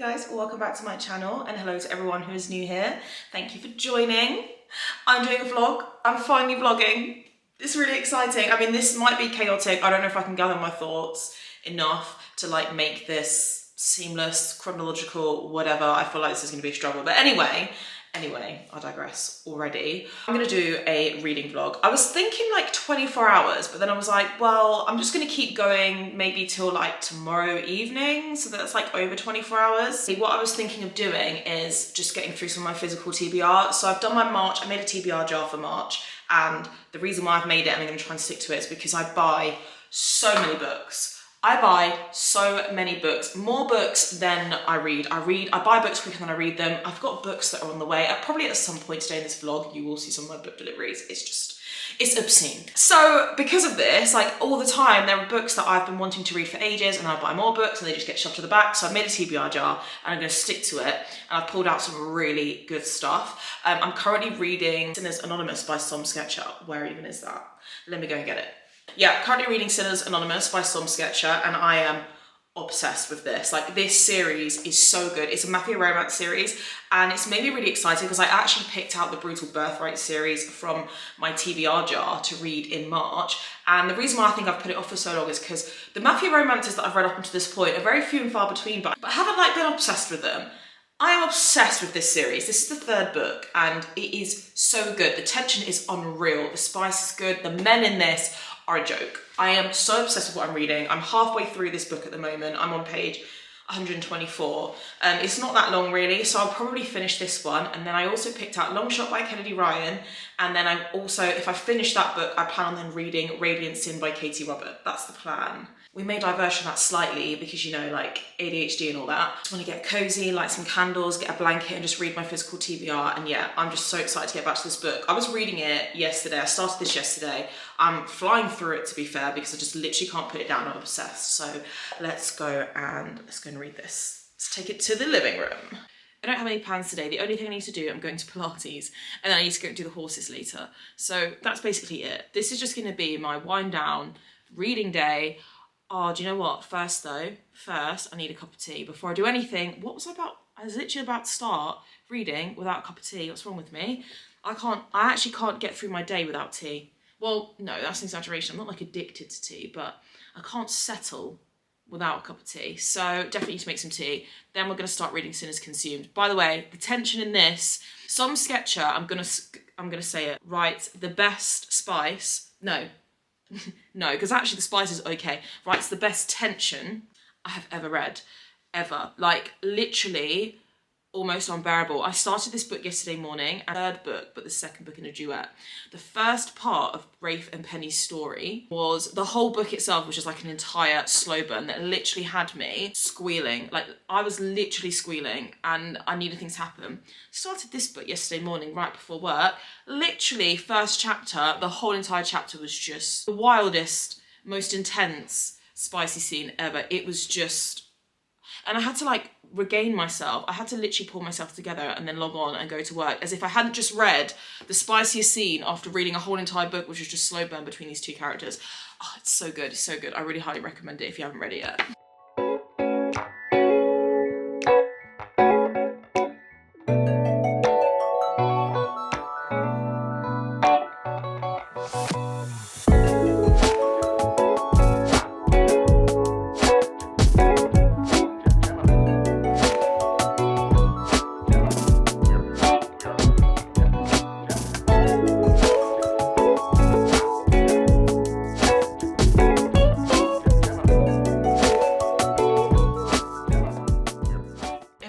guys, welcome back to my channel and hello to everyone who is new here. Thank you for joining. I'm doing a vlog. I'm finally vlogging. It's really exciting. I mean, this might be chaotic. I don't know if I can gather my thoughts enough to like make this seamless, chronological, whatever. I feel like this is going to be a struggle. But anyway, I digress already. I'm gonna do a reading vlog. I was thinking like 24 hours, but then I was like, well, I'm just gonna keep going maybe till like tomorrow evening. So that's like over 24 hours. What I was thinking of doing is just getting through some of my physical TBR. So I've done my March, I made a TBR jar for March. And the reason why I've made it, and I'm gonna try and stick to it, is because I buy so many books. I buy so many books, more books than I read. I buy books quicker than I read them. I've got books that are on the way. Probably at some point today in this vlog, you will see some of my book deliveries. It's obscene. So because of this, like all the time, there are books that I've been wanting to read for ages and I buy more books and they just get shoved to the back. So I've made a TBR jar and I'm gonna stick to it. And I've pulled out some really good stuff. I'm currently reading Sinners Anonymous by Som Sketcher. Where even is that? Let me go and get it. Yeah, currently reading Sinners Anonymous by Som Sketcher, and I am obsessed with this. Like, this series is so good. It's a mafia romance series, and it's made me really excited because I actually picked out the Brutal Birthright series from my TBR jar to read in March. And the reason why I think I've put it off for so long is because the mafia romances that I've read up until this point are very few and far between, but I haven't like been obsessed with them. I am obsessed with this series. This is the third book and it is so good. The tension is unreal. The spice is good. The men in this are a joke. I am so obsessed with what I'm reading. I'm halfway through this book at the moment. I'm on page 124. It's not that long really, so I'll probably finish this one. And then I also picked out Long Shot by Kennedy Ryan. And then I also, if I finish that book, I plan on then reading Radiant Sin by Katie Robert. That's the plan. We may diverge from that slightly because, you know, like ADHD and all that. I just want to get cozy, light some candles, get a blanket and just read my physical TBR. And yeah, I'm just so excited to get back to this book. I was reading it yesterday. I started this yesterday. I'm flying through it, to be fair, because I just literally can't put it down. I'm obsessed. So let's go and read this. Let's take it to the living room. I don't have any plans today. The only thing I need to do, I'm going to Pilates and then I need to go and do the horses later. So that's basically it. This is just going to be my wind down reading day. Oh, do you know what? First I need a cup of tea. Before I do anything, what was I about? I was literally about to start reading without a cup of tea. What's wrong with me? I actually can't get through my day without tea. Well, no, that's an exaggeration. I'm not like addicted to tea, but I can't settle without a cup of tea. So definitely need to make some tea. Then we're gonna start reading Sinners Consumed. By the way, the tension in this, Som Sketcher, I'm gonna say it, writes the best spice, no, because actually the spice is okay. Writes the best tension I have ever read, ever. Like, literally almost unbearable. I started this book yesterday morning, third book, but the second book in a duet. The first part of Rafe and Penny's story was, the whole book itself was just like an entire slow burn that literally had me squealing. Like, I was literally squealing and I needed things to happen. Started this book yesterday morning, right before work. Literally, first chapter, the whole entire chapter was just the wildest, most intense, spicy scene ever. It was just, and I had to like regain myself. I had to literally pull myself together and then log on and go to work as if I hadn't just read the spiciest scene after reading a whole entire book, which was just slow burn between these two characters. Oh, it's so good, it's so good. I really highly recommend it if you haven't read it yet.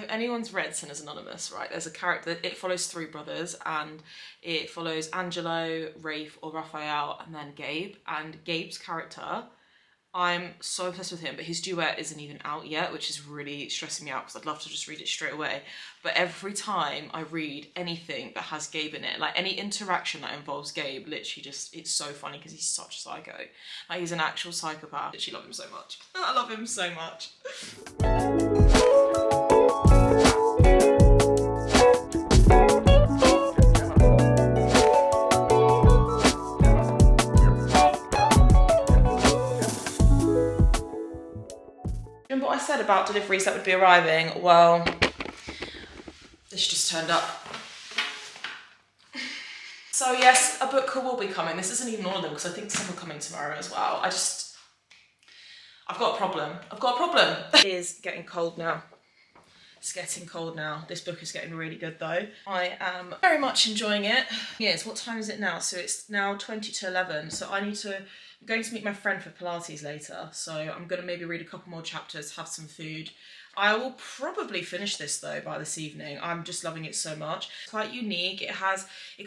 Anyone's read Sinners Anonymous, right? There's a character, it follows three brothers and it follows Angelo, Rafe or Raphael and then Gabe. And Gabe's character, I'm so obsessed with him, but his duet isn't even out yet, which is really stressing me out because I'd love to just read it straight away. But every time I read anything that has Gabe in it, like any interaction that involves Gabe, literally just, it's so funny because he's such a psycho. Like, he's an actual psychopath. I literally love him so much. I love him so much. Remember what I said about deliveries that would be arriving? Well, this just turned up. So yes, a book will be coming. This isn't even all of them because I think some are coming tomorrow as well. I've got a problem. I've got a problem. It is getting cold now. It's getting cold now. This book is getting really good though. I am very much enjoying it. Yes, what time is it now? So it's now 20 to 11. So I'm going to meet my friend for Pilates later. So I'm going to maybe read a couple more chapters, have some food. I will probably finish this though by this evening. I'm just loving it so much. It's quite unique. It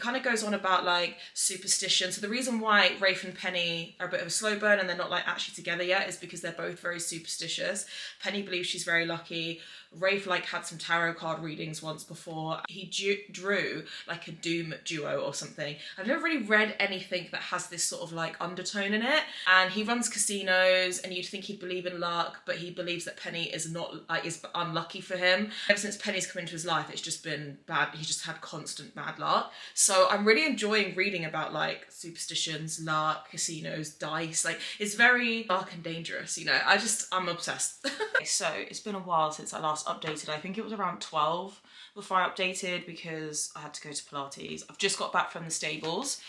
kind of goes on about like superstition. So the reason why Rafe and Penny are a bit of a slow burn and they're not like actually together yet is because they're both very superstitious. Penny believes she's very lucky. Rafe like had some tarot card readings once before. He drew like a doom duo or something. I've never really read anything that has this sort of like undertone in it. And he runs casinos and you'd think he'd believe in luck, but he believes that Penny is is unlucky for him. Ever since Penny's come into his life, it's just been bad. He just had constant bad luck. So I'm really enjoying reading about like superstitions, luck, casinos, dice. Like it's very dark and dangerous, you know. I'm obsessed. So it's been a while since I last updated. I think it was around 12 before I updated because I had to go to Pilates. I've just got back from the stables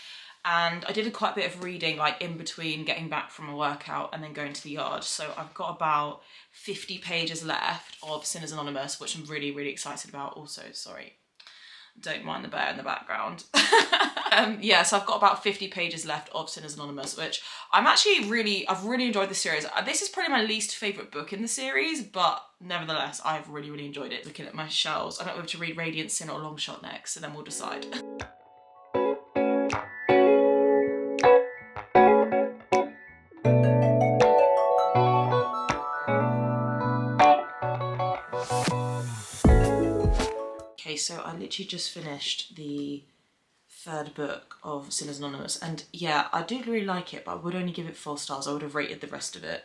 and I did quite a bit of reading like in between getting back from a workout and then going to the yard. So I've got about 50 pages left of Sinners Anonymous, which I'm really, really excited about. Also, sorry, don't mind the bear in the background. Yeah, so I've got about 50 pages left of Sinners Anonymous, which I've really enjoyed the series. This is probably my least favourite book in the series, but nevertheless, I've really, really enjoyed it. Looking at my shelves, I don't know whether to read Radiant Sin or Longshot next, so then we'll decide. Okay, so I literally just finished the third book of Sinners Anonymous, and yeah, I do really like it, but I would only give it 4 stars. I would have rated the rest of it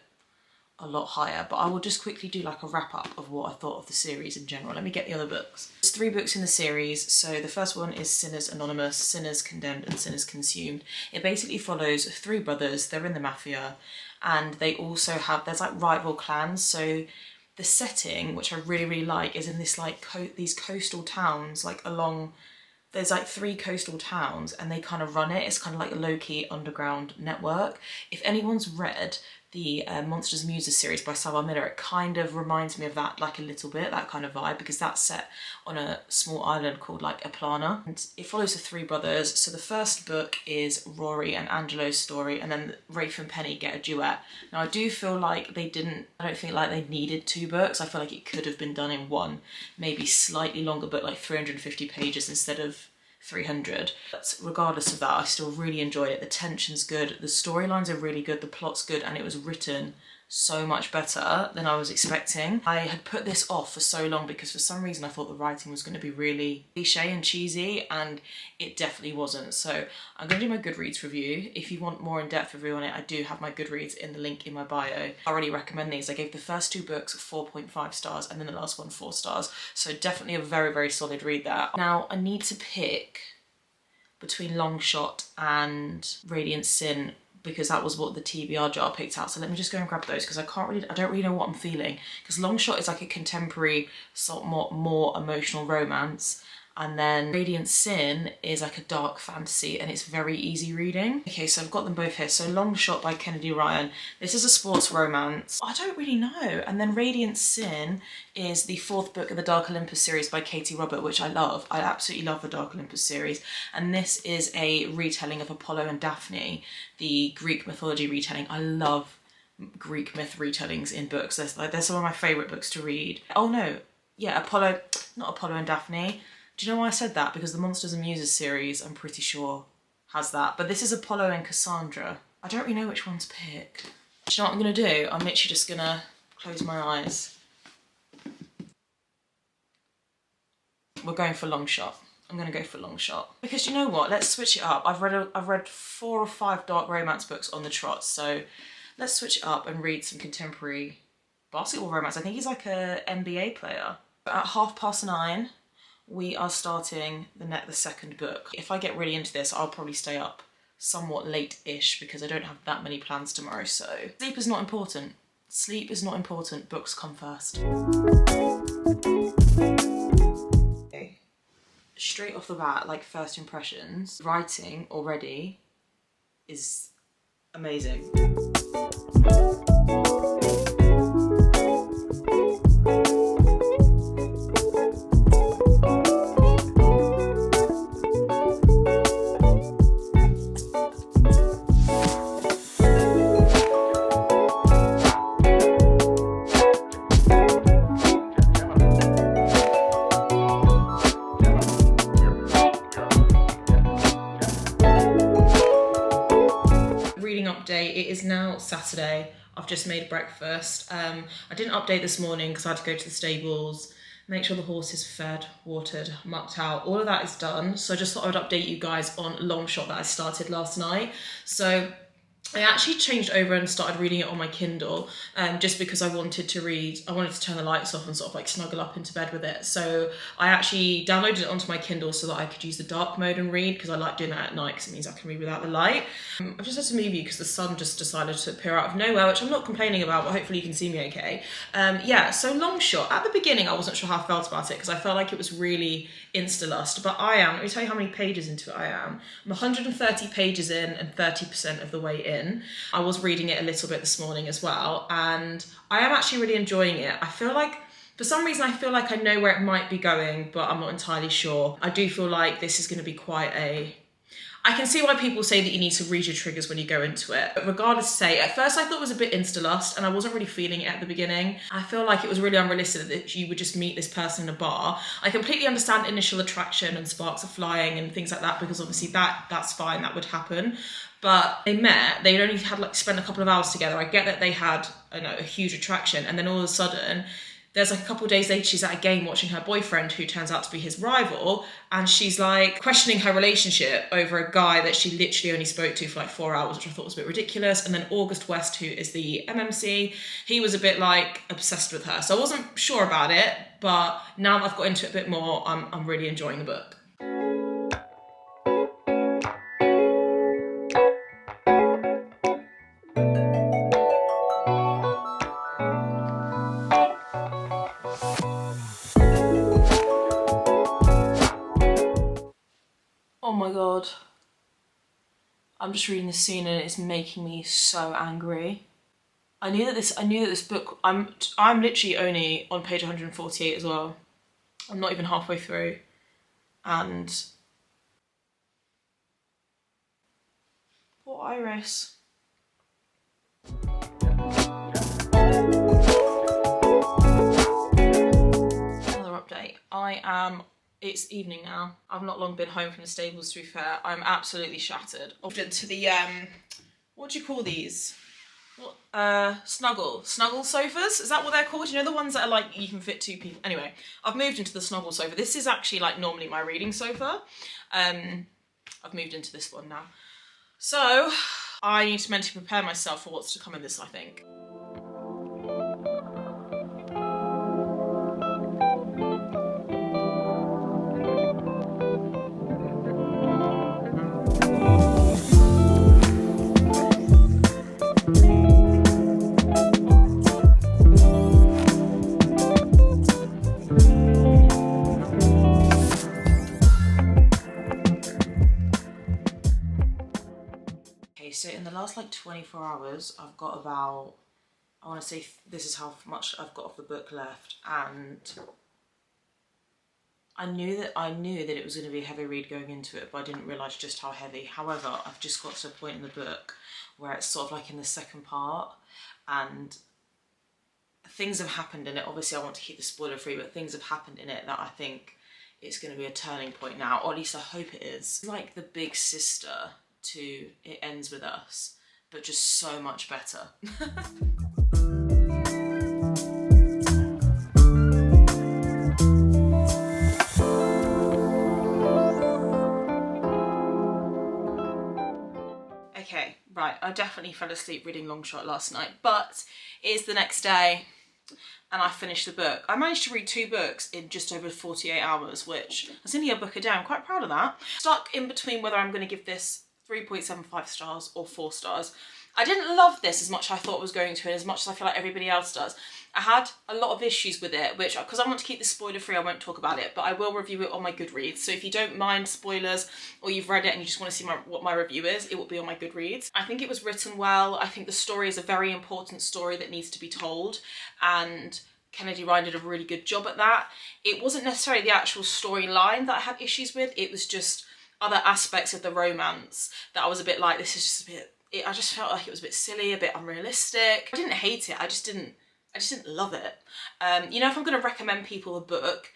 a lot higher, but I will just quickly do like a wrap up of what I thought of the series in general. Let me get the other books. There's 3 books in the series. So the first one is Sinners Anonymous, Sinners Condemned and Sinners Consumed. It basically follows 3 brothers. They're in the mafia and they also there's like rival clans. So the setting, which I really, really like, is in this like these coastal towns, like there's like 3 coastal towns and they kind of run it. It's kind of like a low-key underground network. If anyone's read the Monsters and Muses series by Savile Miller, it kind of reminds me of that, like a little bit, that kind of vibe, because that's set on a small island called like Aplana. And it follows the 3 brothers. So the first book is Rory and Angelo's story, and then Rafe and Penny get a duet. Now I do feel like I don't think like they needed 2 books. I feel like it could have been done in one, maybe slightly longer book, like 350 pages instead of 300. But regardless of that, I still really enjoyed it. The tension's good, the storylines are really good, the plot's good, and it was written so much better than I was expecting. I had put this off for so long because for some reason I thought the writing was going to be really cliche and cheesy, and it definitely wasn't. So I'm going to do my Goodreads review. If you want more in-depth review on it, I do have my Goodreads in the link in my bio. I really recommend these. I gave the first 2 books 4.5 stars and then the last one 4 stars. So definitely a very, very solid read there. Now I need to pick between Longshot and Radiant Sin, because that was what the TBR jar picked out. So let me just go and grab those because I don't really know what I'm feeling. Because Longshot is like a contemporary, sort of more emotional romance. And then Radiant Sin is like a dark fantasy and it's very easy reading. Okay, so I've got them both here. So Longshot by Kennedy Ryan. This is a sports romance. I don't really know. And then Radiant Sin is the 4th book of the Dark Olympus series by Katie Robert, which I love. I absolutely love the Dark Olympus series. And this is a retelling of Apollo and Daphne, the Greek mythology retelling. I love Greek myth retellings in books. They're some of my favourite books to read. Oh no, yeah, not Apollo and Daphne. Do you know why I said that? Because the Monsters and Muses series, I'm pretty sure, has that. But this is Apollo and Cassandra. I don't really know which one to pick. Do you know what I'm going to do? I'm literally just going to close my eyes. We're going for Longshot. I'm going to go for Longshot. Because you know what? Let's switch it up. I've read 4 or 5 dark romance books on the trot. So let's switch it up and read some contemporary basketball romance. I think he's like a NBA player. At 9:30, we are starting the second book. If I get really into this, I'll probably stay up somewhat late-ish because I don't have that many plans tomorrow, so sleep is not important. Sleep is not important, books come first. Okay. Straight off the bat, like first impressions, writing already is amazing. Update. It is now Saturday. I've just made breakfast. I didn't update this morning because I had to go to the stables, make sure the horse is fed, watered, mucked out. All of that is done. So I just thought I would update you guys on Long Shot that I started last night. So I actually changed over and started reading it on my Kindle just because I wanted to read. I wanted to turn the lights off and sort of like snuggle up into bed with it. So I actually downloaded it onto my Kindle so that I could use the dark mode and read, because I like doing that at night because it means I can read without the light. I've just had to move you because the sun just decided to appear out of nowhere, which I'm not complaining about, but hopefully you can see me okay. Yeah, so Long Shot. At the beginning, I wasn't sure how I felt about it because I felt like it was really insta-lust, but let me tell you how many pages into it I am. I'm 130 pages in and 30% of the way in. I was reading it a little bit this morning as well, and I am actually really enjoying it. I feel like, for some reason, I feel like I know where it might be going, but I'm not entirely sure. I do feel like this is going to be quite a... I can see why people say that you need to read your triggers when you go into it. But regardless, at first I thought it was a bit insta-lust and I wasn't really feeling it at the beginning. I feel like it was really unrealistic that you would just meet this person in a bar. I completely understand initial attraction and sparks are flying and things like that, because obviously that's fine, that would happen. But they met, they'd only had spent a couple of hours together. I get that they had a huge attraction, and then all of a sudden, there's a couple of days later, she's at a game watching her boyfriend, who turns out to be his rival, and she's questioning her relationship over a guy that she literally only spoke to for 4 hours, which I thought was a bit ridiculous. And then August West, who is the MMC, he was a bit obsessed with her. So I wasn't sure about it, but now that I've got into it a bit more, I'm really enjoying the book. Oh my god, I'm just reading this scene and it's making me so angry. I knew that this book, I'm literally only on page 148 as well. I'm not even halfway through, and poor Iris. Another update. It's evening now. I've not long been home from the stables, to be fair. I'm absolutely shattered. Off into the, what do you call these? Snuggle sofas? Is that what they're called? You know, the ones that are you can fit 2 people. Anyway, I've moved into the snuggle sofa. This is actually normally my reading sofa. I've moved into this one now. So I need to mentally prepare myself for what's to come in this, I think. So in the last 24 hours, I've got about, I want to say this is how much I've got of the book left, and I knew that it was going to be a heavy read going into it, but I didn't realise just how heavy. However, I've just got to a point in the book where it's sort of in the second part, and things have happened in it. Obviously I want to keep the spoiler free, but things have happened in it that I think it's going to be a turning point now, or at least I hope it is. It's like the big sister to It Ends With Us, but just so much better. Okay, right, I definitely fell asleep reading Long Shot last night, but it's the next day and I finished the book. I managed to read 2 books in just over 48 hours, which is only a book a day. I'm quite proud of that. Stuck in between whether I'm going to give this 3.75 stars or 4 stars. I didn't love this as much as I thought I was going to, and as much as I feel like everybody else does. I had a lot of issues with it, which, because I want to keep this spoiler free, I won't talk about it, but I will review it on my Goodreads. So if you don't mind spoilers, or you've read it and you just want to see what my review is, it will be on my Goodreads. I think it was written well. I think the story is a very important story that needs to be told, and Kennedy Ryan did a really good job at that. It wasn't necessarily the actual storyline that I had issues with, it was just other aspects of the romance that I was a bit like, this is just a bit, I just felt like it was a bit silly, a bit unrealistic. I didn't hate it, I just didn't love it. You know, if I'm going to recommend people a book,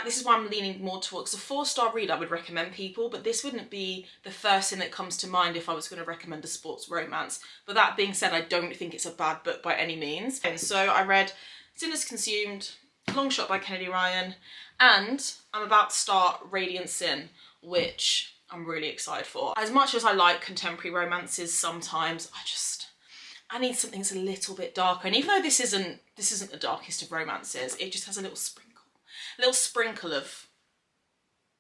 this is why I'm leaning more towards a 4-star read I would recommend people, but this wouldn't be the first thing that comes to mind if I was going to recommend a sports romance. But that being said, I don't think it's a bad book by any means. And so I read Sinners Consumed, Long Shot by Kennedy Ryan, and I'm about to start Radiant Sin, which I'm really excited for. As much as I like contemporary romances, sometimes I need something that's a little bit darker. And even though this isn't the darkest of romances, it just has a little sprinkle of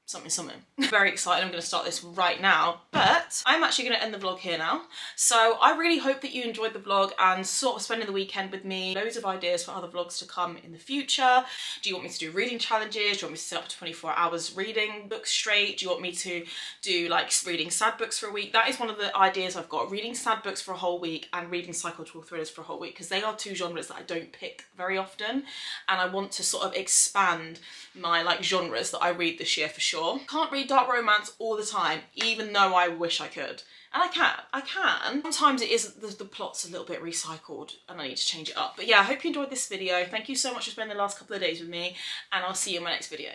something. Very excited, I'm going to start this right now, but I'm actually going to end the vlog here now. So I really hope that you enjoyed the vlog and sort of spending the weekend with me. Loads of ideas for other vlogs to come in the future. Do you want me to do reading challenges? Do you want me to set up 24 hours reading books straight? Do you want me to do like reading sad books for a week? That is one of the ideas I've got, reading sad books for a whole week and reading psychological thrillers for a whole week, because they are two genres that I don't pick very often, and I want to sort of expand my like genres that I read this year for sure. Can't read dark romance all the time, even though I wish I could. And I can. Sometimes it is, the plot's a little bit recycled and I need to change it up. But yeah, I hope you enjoyed this video. Thank you so much for spending the last couple of days with me, and I'll see you in my next video.